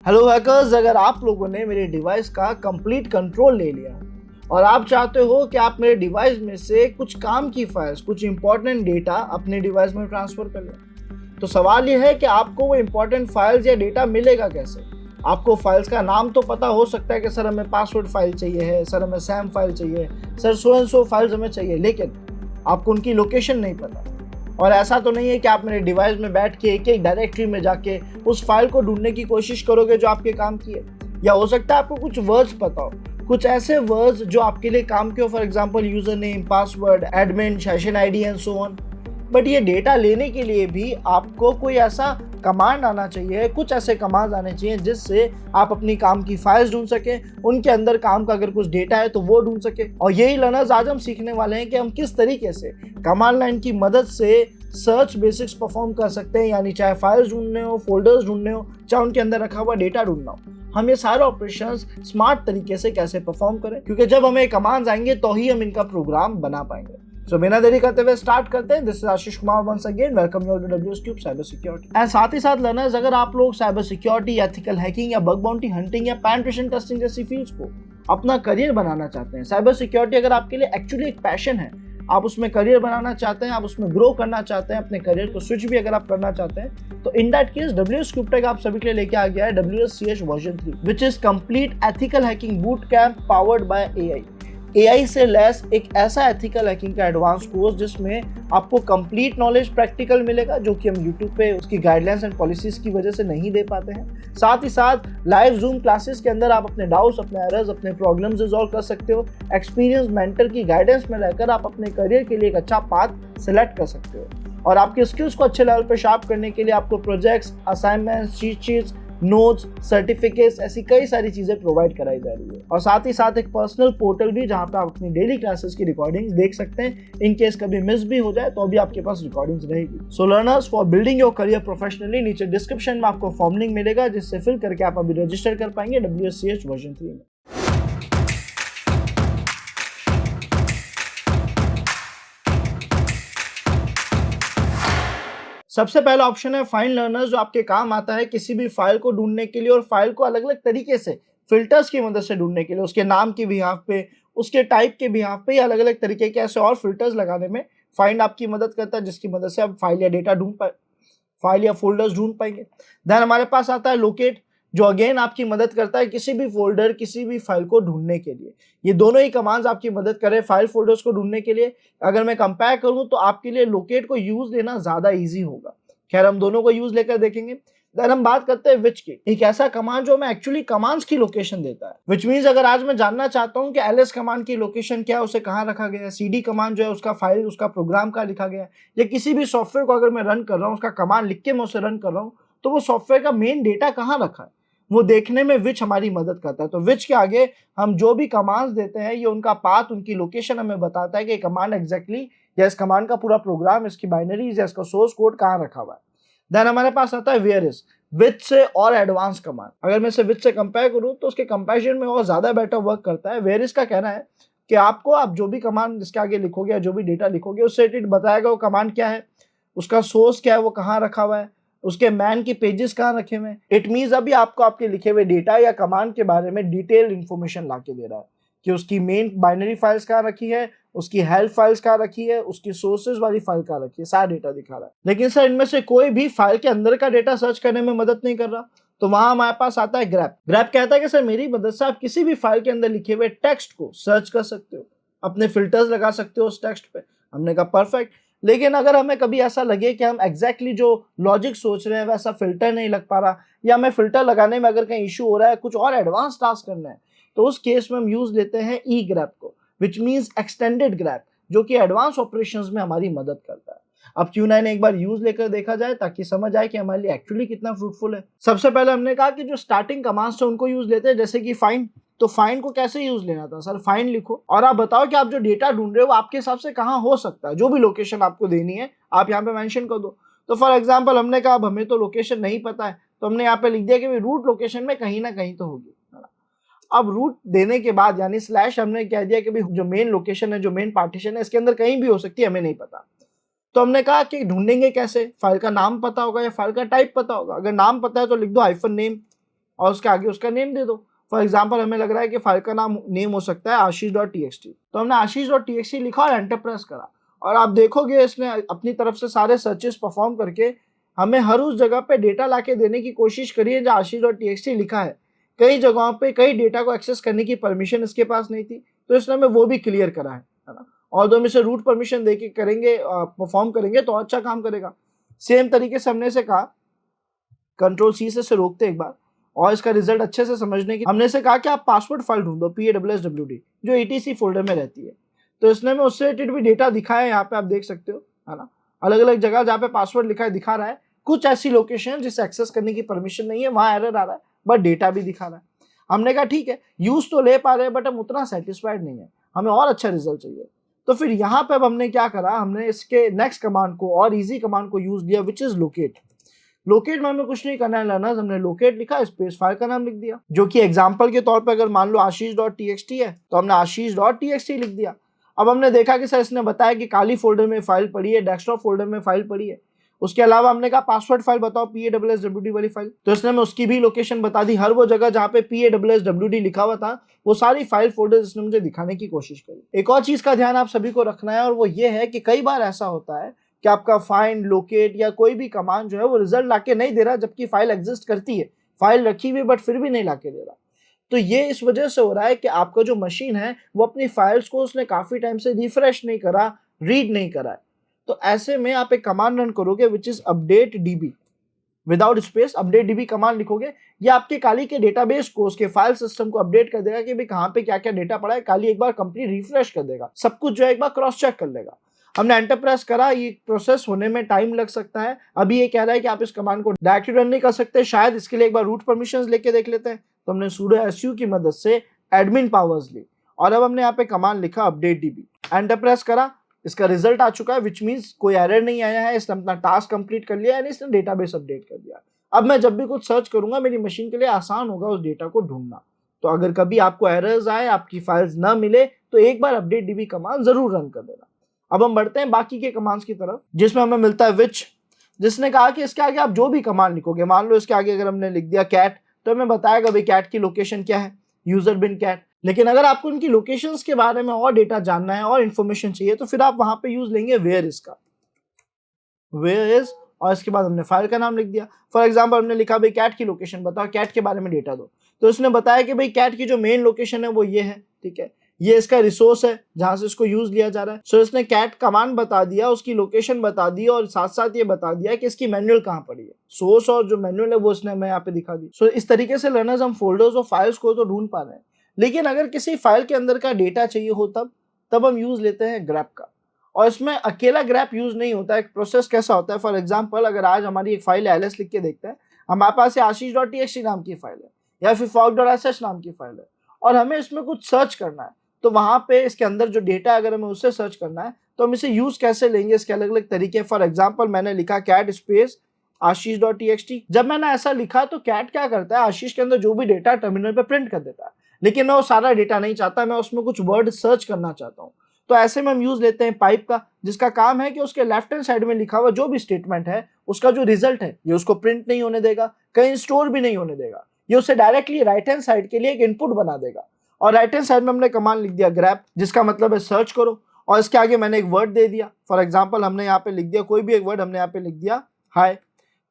Hello hackers, अगर आप लोगों ने मेरे डिवाइस का कंप्लीट कंट्रोल ले लिया और आप चाहते हो कि आप मेरे डिवाइस में से कुछ काम की फाइल्स, कुछ इंपॉर्टेंट डेटा अपने डिवाइस में ट्रांसफर कर लें, तो सवाल यह है कि आपको वो इंपॉर्टेंट फाइल्स या डेटा मिलेगा कैसे। आपको फाइल्स का नाम तो पता हो सकता है कि सर हमें पासवर्ड फाइल चाहिए है, सर हमें सैम फाइल चाहिए, sir so and so files हमें चाहिए, लेकिन आपको उनकी लोकेशन नहीं पता। और ऐसा तो नहीं है कि आप मेरे डिवाइस में बैठ के एक एक डायरेक्टरी में जाके उस फाइल को ढूंढने की कोशिश करोगे जो आपके काम की है। या हो सकता है आपको कुछ वर्ड्स पता हो, कुछ ऐसे वर्ड्स जो आपके लिए काम के हो, for example user name, password, admin, session ID and so on. But ये डेटा लेने के लिए भी आपको कोई ऐसा कमांड आना चाहिए, कुछ ऐसे कमांड आने चाहिए जिससे आप अपनी काम की फाइल्स ढूंढ सके, उनके अंदर काम का अगर कुछ डेटा है तो वो ढूंढ सके। और यही लर्नर्स आज हम सीखने वाले हैं कि हम किस तरीके से कमांड लाइन की मदद से सर्च बेसिक्स परफॉर्म कर सकते हैं, यानी चाहे फाइल्स ढूंढने हो, फोल्डर्स ढूंढने हो, चाहे उनके अंदर रखा हुआ डेटा ढूंढना हो, हम ये सारे ऑपरेशंस स्मार्ट तरीके से कैसे परफॉर्म करें, क्योंकि जब हमें कमांड्स आएंगे तो ही हम इनका प्रोग्राम बना पाएंगे। सो बिना देरी करते हुए स्टार्ट करते हैं। This is Ashish Kumar once again, welcome you to WSCube cyber security. And साथ ही साथ लर्नर्स, अगर आप लोग साइबर सिक्योरिटी, एथिकल हैकिंग या बग बाउंटी हंटिंग या पेनिट्रेशन टेस्टिंग जैसी फील्ड्स को अपना करियर बनाना चाहते हैं, साइबर सिक्योरिटी अगर आपके लिए एक्चुअली एक पैशन है, आप उसमें करियर बनाना चाहते हैं, आप उसमें ग्रो करना चाहते हैं, अपने करियर को स्विच भी अगर आप करना चाहते हैं, तो in that case WSCube tech आप सभी के लिए लेके आ गया है WSCH version 3, which is complete ethical hacking boot camp powered by AI से लेस एक ऐसा एथिकल हैकिंग का एडवांस कोर्स जिसमें आपको कंप्लीट नॉलेज प्रैक्टिकल मिलेगा, जो कि हम YouTube पे उसकी गाइडलाइंस एंड पॉलिसीज की वजह से नहीं दे पाते हैं। साथ ही साथ लाइव जूम क्लासेस के अंदर आप अपने डाउट्स, अपने एरर्स, अपने प्रॉब्लम्स रिजॉल्व कर सकते हो। एक्सपीरियंस मेंटर की गाइडेंस में रहकर आप अपने करियर के लिए एक अच्छा पाथ सेलेक्ट कर सकते हो। और आपके स्किल्स को अच्छे लेवल पे शार्प करने के लिए आपको projects, assignments, cheat sheets, notes, certificates, ऐसी कई सारी चीजें प्रोवाइड कराई जा रही है। और साथ ही साथ एक पर्सनल पोर्टल भी, जहां पे आप अपनी डेली क्लासेस की रिकॉर्डिंग्स देख सकते हैं। इन केस कभी मिस भी हो जाए तो भी आपके पास रिकॉर्डिंग्स रहेगी। सो learners, for building your career professionally, नीचे डिस्क्रिप्शन में आपको फॉर्म लिंक मिलेगा, जिससे फिल करके आप अभी रजिस्टर कर पाएंगे WSCH वर्जन 3 में। सबसे पहला ऑप्शन है फाइंड लर्नर्स, जो आपके काम आता है किसी भी फाइल को ढूंढने के लिए और फाइल को अलग अलग तरीके से फिल्टर्स की मदद से ढूंढने के लिए, उसके नाम के बिहाफ पे, उसके टाइप के बिहाफ पे, अलग अलग तरीके के ऐसे और फिल्टर्स लगाने में फाइंड आपकी मदद करता है, जिसकी मदद से आप फाइल या डेटा ढूंढ पाए, फाइल या फोल्डर्स ढूंढ पाएंगे। देन हमारे पास आता है लोकेट, जो अगेन आपकी मदद करता है किसी भी फोल्डर, किसी भी फाइल को ढूंढने के लिए। ये दोनों ही कमांड्स आपकी मदद कर रहे हैं फाइल फोल्डर्स को ढूंढने के लिए। अगर मैं कंपेयर करूं तो आपके लिए लोकेट को यूज लेना ज्यादा ईजी होगा। खैर, हम दोनों को यूज लेकर देखेंगे। देन हम बात करते हैं विच की, एक ऐसा कमांड जो हमें एक्चुअली कमांड्स की लोकेशन देता है। विच मींस अगर आज मैं जानना चाहता हूं कि ls कमांड की लोकेशन क्या है, उसे कहां रखा गया है, cd कमांड जो है उसका फाइल, उसका प्रोग्राम कहां लिखा गया है, या किसी भी सॉफ्टवेयर को अगर मैं रन कर रहा हूं, उसका कमांड लिख के मैं उसे रन कर रहा हूं, तो वो सॉफ्टवेयर का मेन डेटा कहां रखा है, वो देखने में विच हमारी मदद करता है। तो विच के आगे हम जो भी कमांड्स देते हैं, ये उनका पाथ, उनकी लोकेशन हमें बताता है कि कमांड एग्जैक्टली, या इस कमांड का पूरा प्रोग्राम, इसकी बाइनरीज या इसका सोर्स कोड कहां रखा हुआ है। देन हमारे पास आता है वेयर इज, विच से और एडवांस कमांड। अगर मैं इसे विच से कंपेयर करूं तो उसके कंपैरिजन में और ज्यादा बेटर वर्क करता है। वेयर इज का कहना है कि आपको, आप जो भी कमांड इसके आगे लिखोगे या जो भी डेटा लिखोगे, उससे इट बताएगा वो कमांड क्या है, उसका सोर्स क्या है, वो कहाँ रखा हुआ है, उसके मैन की पेजेस कहाँ रखे हुए हैं। इट मींस अभी आपको आपके लिखे हुए डेटा या कमांड के बारे में डिटेल इंफॉर्मेशन ला के दे रहा है कि उसकी मेन बाइनरी फाइल्स कहाँ रखी है, उसकी हेल्प फाइल्स कहाँ रखी है, उसकी सोर्सेज वाली फाइल कहाँ रखी है, सारा डेटा दिखा रहा है। लेकिन सर, इनमें से कोई भी फाइल के अंदर का डेटा सर्च करने में मदद नहीं कर रहा। तो वहां हमारे पास आता है ग्रैप। ग्रैप कहता है कि सर, मेरी मदद से आप किसी भी फाइल के अंदर लिखे हुए टेक्स्ट को सर्च कर सकते हो, अपने फिल्टर्स लगा सकते हो उस टेक्स्ट पे। हमने कहा परफेक्ट। लेकिन अगर हमें कभी ऐसा लगे कि हम एग्जैक्टली जो लॉजिक सोच रहे हैं वैसा फिल्टर नहीं लग पा रहा, या हमें फिल्टर लगाने में अगर कहीं इशू हो रहा है, कुछ और एडवांस टास्क करना है, तो उस केस में हम यूज लेते हैं ई ग्रैप को, विच मीन्स एक्सटेंडेड ग्रैप, जो कि एडवांस ऑपरेशंस में हमारी मदद करता है। अब क्यों ना इन्हें एक बार यूज लेकर देखा जाए, ताकि समझ आए कि हमारे लिए एक्चुअली कितना फ्रूटफुल है। सबसे पहले हमने कहा कि जो स्टार्टिंग कमांड्स थे उनको यूज लेते हैं, जैसे कि फाइंड। तो फाइंड को कैसे यूज लेना था, सर फाइंड लिखो और आप बताओ कि आप जो डेटा ढूंढ रहे हो वो आपके हिसाब से कहाँ हो सकता है, जो भी लोकेशन आपको देनी है आप यहाँ पे मेंशन कर दो। तो फॉर एग्जांपल हमने कहा अब हमें तो लोकेशन नहीं पता है, तो हमने यहाँ पे लिख दिया कि रूट लोकेशन में कहीं ना कहीं तो होगी। अब रूट देने के बाद यानी स्लैश हमने कह दिया कि भाई जो मेन लोकेशन है, जो मेन पार्टीशन है, इसके अंदर कहीं भी हो सकती है, हमें नहीं पता। तो हमने कहा कि ढूंढेंगे कैसे, फाइल का नाम पता होगा या फाइल का टाइप पता होगा। अगर नाम पता है तो लिख दो -नेम, और उसके आगे उसका नेम दे दो। फॉर एग्जाम्पल हमें लग रहा है कि फाइल का नेम हो सकता है आशीष.txt, तो हमने आशीष.txt लिखा और एंटर प्रेस करा, और आप देखोगे इसने अपनी तरफ से सारे सर्चेस परफॉर्म करके हमें हर उस जगह पे डेटा लाके देने की कोशिश करी है जहाँ आशीष.txt लिखा है। कई जगहों पे कई डेटा को एक्सेस करने की परमिशन इसके पास नहीं थी, तो इसने हमें वो भी क्लियर करा है ना। और जो हम इसे रूट परमिशन देके करेंगे, परफॉर्म करेंगे तो अच्छा काम करेगा। सेम तरीके से हमने इसे कहा कंट्रोल सी से इसे रोकते एक बार, और इसका रिजल्ट अच्छे से समझने की हमने इसे कहा कि आप पासवर्ड फाइल ढूंढो PAWSWD जो ETC फोल्डर में रहती है। तो इसने हमें उससे रिलेटेड भी डेटा दिखा है, यहाँ पे आप देख सकते हो, है ना। अलग अलग जगह जहाँ पे पासवर्ड लिखा है दिखा रहा है। कुछ ऐसी लोकेशन जिसे एक्सेस करने की परमिशन नहीं है वहां एरर आ रहा है, बट डेटा भी दिखा रहा है। हमने कहा ठीक है, यूज तो ले पा रहे हैं बट हम उतना सेटिस्फाइड नहीं है, हमें और अच्छा रिजल्ट चाहिए। तो फिर यहाँ पे अब हमने क्या करा, हमने इसके नेक्स्ट कमांड को और इजी कमांड को यूज लिया, विच इज लोकेट। लोकेट में हमें कुछ नहीं करना है लर्नर्स, हमने लोकेट लिखा, स्पेस फाइल का नाम लिख दिया, जो कि एग्जांपल के तौर पे अगर मान लो आशीष.txt है तो हमने आशीष.txt लिख दिया। अब हमने देखा कि सर इसने बताया कि काली फोल्डर में फाइल पड़ी है, डेस्कटॉप फोल्डर में फाइल पड़ी है। उसके अलावा हमने कहा पासवर्ड फाइल बताओ PAWSWD वाली फाइल, तो इसने हमें उसकी भी लोकेशन बता दी। हर वो जगह जहाँ पे PAWSWD लिखा हुआ था वो सारी फाइल फोल्डर इसने मुझे दिखाने की कोशिश करी। एक और चीज का ध्यान आप सभी को रखना है, और वो ये है कि कई बार ऐसा होता है कि आपका फाइंड, लोकेट या कोई भी कमांड जो है वो रिजल्ट लाके नहीं दे रहा, जबकि फाइल एग्जिस्ट करती है, फाइल रखी हुई बट फिर भी नहीं लाके दे रहा। तो ये इस वजह से हो रहा है कि आपका जो मशीन है वो अपनी फाइल्स को उसने काफी टाइम से रिफ्रेश नहीं करा, रीड नहीं करा है। तो ऐसे में आप एक कमांड रन करोगे which is update DB, without space update DB command लिखोगे, ये आपके काली के डेटाबेस को, उसके फाइल सिस्टम को अपडेट कर देगा कि भाई कहाँ पे क्या क्या डेटा पड़ा है। काली एक बार कंप्लीट रिफ्रेश कर देगा, सब कुछ जो है एक बार क्रॉस चेक कर लेगा। हमने एंटर प्रेस करा, ये प्रोसेस होने में टाइम लग सकता है। अभी ये कह रहा है कि आप इस कमांड को डायरेक्टली रन नहीं कर सकते, शायद इसके लिए एक बार रूट परमिशंस लेके देख लेते हैं। तो हमने sudo su की मदद से एडमिन पावर्स ली, और अब हमने यहाँ पे कमांड लिखा अपडेट DB, एंटर प्रेस करा, इसका रिजल्ट आ चुका है, विच मीन्स कोई एरर नहीं आया है, इसने अपना टास्क कंप्लीट कर लिया है, इसने डेटाबेस अपडेट कर दिया। अब मैं जब भी कुछ सर्च करूंगा मेरी मशीन के लिए आसान होगा उस डेटा को ढूंढना। तो अगर कभी आपको एरर्स आए, आपकी फाइल्स ना मिले, तो एक बार अपडेट DB कमांड जरूर रन कर देना। अब हम बढ़ते हैं बाकी के कमांड्स की तरफ, जिसमें हमें मिलता है विच, जिसने कहा कि इसके आगे आप जो भी कमांड लिखोगे, मान लो इसके आगे अगर हमने लिख दिया कैट, तो हमें बताएगा भाई कैट की लोकेशन क्या है, यूजर बिन कैट। लेकिन अगर आपको उनकी लोकेशंस के बारे में और डेटा जानना है और इन्फॉर्मेशन चाहिए, तो फिर आप वहां पे यूज लेंगे वेयर इज का, वेयर इज, और इसके बाद हमने फाइल का नाम लिख दिया। फॉर एग्जाम्पल हमने लिखा भाई कैट की लोकेशन बताओ, कैट के बारे में डेटा दो, तो इसने बताया कि भाई कैट की जो मेन लोकेशन है वो ये है, ठीक है, ये इसका रिसोर्स है जहां से इसको यूज लिया जा रहा है। सो इसने कैट कमांड बता दिया, उसकी लोकेशन बता दी, और साथ साथ ये बता दिया कि इसकी मैनुअल कहाँ पड़ी है। सोर्स और जो मैनुअल है वो इसने हमें यहाँ पे दिखा दी। सो इस तरीके से लर्नर्स हम फोल्डर्स और फाइल्स को तो ढूंढ पा रहे हैं, लेकिन अगर किसी फाइल के अंदर का डेटा चाहिए हो तब हम यूज लेते हैं ग्रैप का। और इसमें अकेला ग्रैप यूज नहीं होता है, एक प्रोसेस कैसा होता है। फॉर एग्जांपल अगर आज हमारी एक फाइल ls लिख के देखते हैं, हमारे पास आशीष.txt नाम की फाइल है या फिर fog.sh नाम की फाइल है, और हमें इसमें कुछ सर्च करना है, तो वहां पे इसके अंदर जो डेटा अगर हमें उससे सर्च करना है तो हम इसे यूज कैसे लेंगे, इसके अलग अलग तरीके। फॉर एग्जाम्पल मैंने लिखा कैट स्पेस आशीष.txt, जब मैंने ऐसा लिखा तो कैट क्या करता है, आशीष के अंदर जो भी डेटा टर्मिनल पे प्रिंट कर देता है, लेकिन मैं वो सारा डेटा नहीं चाहता, मैं उसमें कुछ वर्ड सर्च करना चाहता हूँ। तो ऐसे में हम यूज लेते हैं पाइप का, जिसका काम है कि उसके लेफ्ट हैंड साइड में लिखा हुआ जो भी स्टेटमेंट है उसका जो रिजल्ट है ये उसको प्रिंट नहीं होने देगा, कहीं स्टोर भी नहीं होने देगा, ये उसे डायरेक्टली राइट हैंड साइड के लिए एक इनपुट बना देगा। और राइट हैंड साइड में हमने कमांड लिख दिया ग्रैप, जिसका मतलब है सर्च करो, और इसके आगे मैंने एक वर्ड दे दिया। फॉर एग्जाम्पल हमने यहाँ पे लिख दिया कोई भी एक वर्ड, हमने यहाँ पे लिख दिया हाई,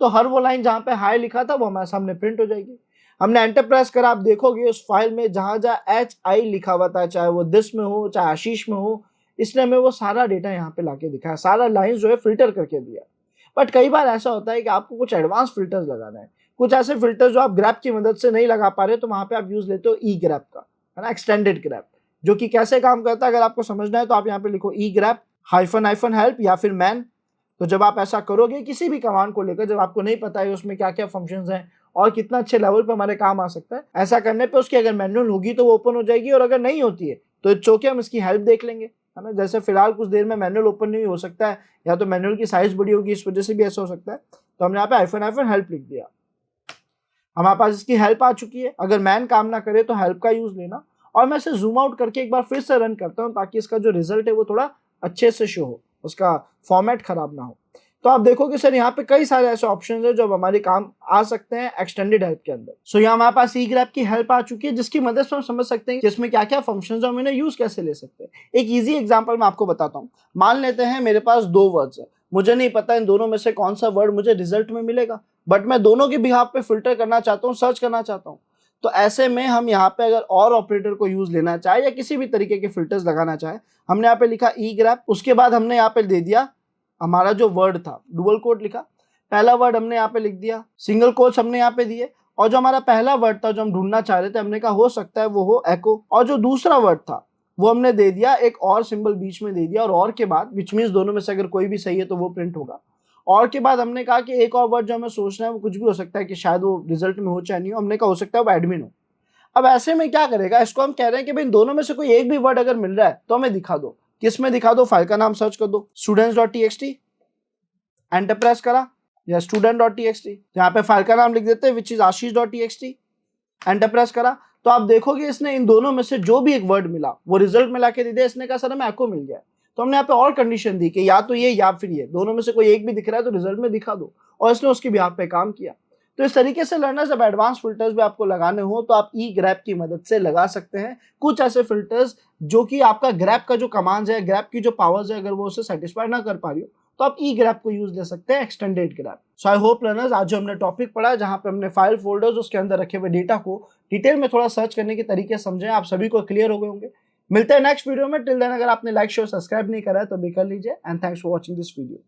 तो हर वो लाइन जहाँ पे हाई लिखा था वो हमारे सामने प्रिंट हो जाएगी। हमने एंटर प्रेस करा, आप देखोगे उस फाइल में जहां जहां HI लिखा हुआ था, चाहे वो दिस में हो चाहे आशीष में हो, इसने हमें वो सारा डेटा यहाँ पे लाके दिखाया, सारा लाइन जो है फिल्टर करके दिया। बट कई बार ऐसा होता है कि आपको कुछ एडवांस फिल्टर्स लगाना है, कुछ ऐसे फिल्टर्स जो आप ग्रैप की मदद से नहीं लगा पा रहे, तो वहां पे आप यूज लेते हो ई ग्रैप का, है ना, एक्सटेंडेड ग्रैप, जो कि कैसे काम करता है अगर आपको समझना है तो आप यहाँ पे लिखो ई ग्रैप हाइफन हेल्प या फिर मैन। तो जब आप ऐसा करोगे किसी भी कमांड को लेकर, जब आपको नहीं पता है उसमें क्या क्या फंक्शंस हैं और कितना अच्छे लेवल पे हमारे काम आ सकता है, ऐसा करने पे उसकी अगर मैनुअल होगी तो वो ओपन हो जाएगी, और अगर नहीं होती है तो चौके हम इसकी हेल्प देख लेंगे, है ना। जैसे फिलहाल कुछ देर में मैनुअल ओपन नहीं हो सकता है, या तो मैनुअल की साइज बड़ी होगी, इस वजह से भी ऐसा हो सकता है। तो हमने यहाँ पे हाइफन हेल्प लिख दिया, हमारे पास इसकी हेल्प आ चुकी है। अगर मैन काम ना करे तो हेल्प का यूज लेना, और मैं इसे जूम आउट करके एक बार फिर से रन करता हूँ ताकि इसका जो रिजल्ट है वो थोड़ा अच्छे से शो हो, उसका फॉर्मेट खराब ना हो। तो आप देखो कि सर यहाँ पे कई सारे ऐसे ऑप्शंस हैं जो अब हमारे काम आ सकते हैं एक्सटेंडेड हेल्प के अंदर। सो यहाँ हमारे पास egrep की हेल्प आ चुकी है जिसकी मदद से हम समझ सकते हैं कि इसमें क्या क्या फंक्शंस है, हम इन्हें यूज कैसे ले सकते हैं। एक ईजी एग्जांपल मैं आपको बताता हूँ। मान लेते हैं मेरे पास दो वर्ड्स है, मुझे नहीं पता इन दोनों में से कौन सा वर्ड मुझे रिजल्ट में मिलेगा, बट मैं दोनों के बिहाफ पे फिल्टर करना चाहता हूँ, सर्च करना चाहता हूँ। तो ऐसे में हम यहाँ पे अगर और ऑपरेटर को यूज लेना चाहे या किसी भी तरीके के फिल्टर्स लगाना चाहे, हमने यहाँ पे लिखा egrep, उसके बाद हमने यहाँ पे दे दिया हमारा जो वर्ड था, डुअल कोट लिखा, पहला वर्ड हमने यहाँ पे लिख दिया, सिंगल कोट्स हमने यहाँ पे दिए, और जो हमारा पहला वर्ड था जो हम ढूंढना चाह रहे थे हमने कहा हो सकता है वो हो एको, और जो दूसरा वर्ड था वो हमने दे दिया एक और सिंबल बीच में दे दिया, और के बाद विच मीन्स दोनों में से अगर कोई भी सही है तो वो प्रिंट होगा। और के बाद हमने कहा कि एक और वर्ड जो हमें सोचना है वो कुछ भी हो सकता है कि शायद वो रिजल्ट में हो चाहे नहीं हो, हमने कहा हो सकता है वो एडमिन हो। अब ऐसे में क्या करेगा, इसको हम कह रहे हैं कि भाई इन दोनों में से कोई एक भी वर्ड अगर मिल रहा है तो हमें दिखा दो। किस में दिखा दो, फाइल का नाम सर्च कर दो, students.txt, एंटर प्रेस करा, या student.txt, यहाँ पे फाइल का नाम लिख देते हैं which is ashish.txt, enter press करा। तो आप देखोगे इसने इन दोनों में से जो भी एक वर्ड मिला वो रिजल्ट में लाके दे दिया। इसने कहा सर हमें एको मिल गया। तो हमने यहाँ पे और कंडीशन दी कि या तो ये या फिर ये, दोनों में से कोई एक भी दिख रहा है तो रिजल्ट में दिखा दो, और इसने उसके बिहाफ पे काम किया। तो इस तरीके से लर्नर्स जब एडवांस फिल्टर्स भी आपको लगाने हो तो आप egrep की मदद से लगा सकते हैं कुछ ऐसे फिल्टर्स जो कि आपका grep का जो कमांड्स है, grep की जो पावर्स है, अगर वो उसे सेटिस्फाई ना कर पा रही हो तो आप egrep को यूज ले सकते हैं, extended grep। So I hope learners आज जो हमने टॉपिक पढ़ा जहां पे हमने फाइल फोल्डर्स उसके अंदर रखे हुए डेटा को डिटेल में थोड़ा सर्च करने के तरीके समझे, आप सभी को क्लियर हो गए होंगे। मिलते हैं नेक्स्ट वीडियो में। टिल देन अगर आपने लाइक शेयर सब्सक्राइब नहीं करा है तो भी कर लीजिए, and thanks for watching this video.